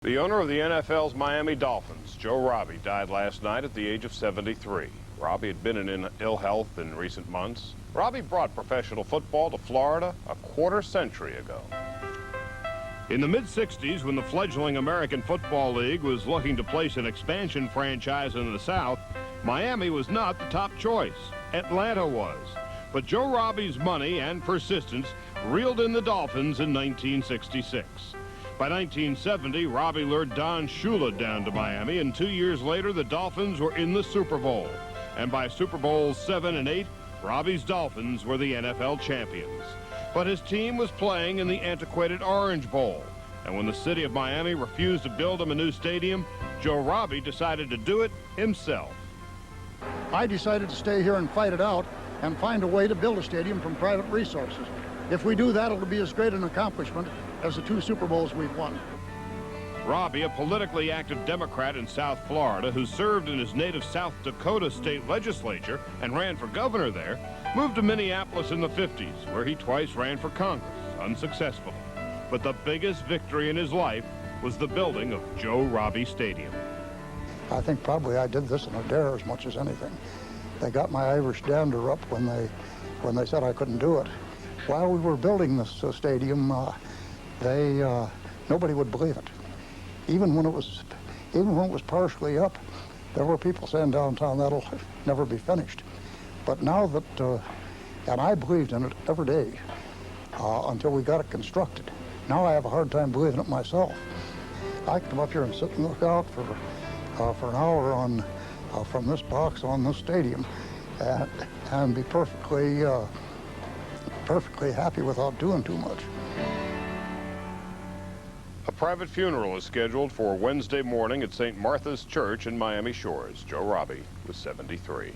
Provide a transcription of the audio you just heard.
The owner of the NFL's Miami Dolphins, Joe Robbie, died last night at the age of 73. Robbie had been in ill health in recent months. Robbie brought professional football to Florida a quarter-century ago. In the mid-'60s, when the fledgling American Football League was looking to place an expansion franchise in the South, Miami was not the top choice. Atlanta was. But Joe Robbie's money and persistence reeled in the Dolphins in 1966. By 1970, Robbie lured Don Shula down to Miami, and 2 years later, the Dolphins were in the Super Bowl. And by Super Bowls 7 and 8, Robbie's Dolphins were the NFL champions. But his team was playing in the antiquated Orange Bowl. And when the city of Miami refused to build him a new stadium, Joe Robbie decided to do it himself. I decided to stay here and fight it out and find a way to build a stadium from private resources. If we do that, it'll be as great an accomplishment as the 2 Super Bowls we've won. Robbie, a politically active Democrat in South Florida who served in his native South Dakota state legislature and ran for governor there, moved to Minneapolis in the 50s, where he twice ran for Congress, unsuccessfully. But the biggest victory in his life was the building of Joe Robbie Stadium. I think probably I did this in a dare as much as anything. They got my Irish dander up when they said I couldn't do it. While we were building this stadium, nobody would believe it. Even when it was partially up, there were people saying downtown that'll never be finished. But now that, and I believed in it every day until we got it constructed. Now I have a hard time believing it myself. I come up here and sit and look out for an hour on from this box on this stadium, and be perfectly happy without doing too much. A private funeral is scheduled for Wednesday morning at St. Martha's Church in Miami Shores. Joe Robbie was 73.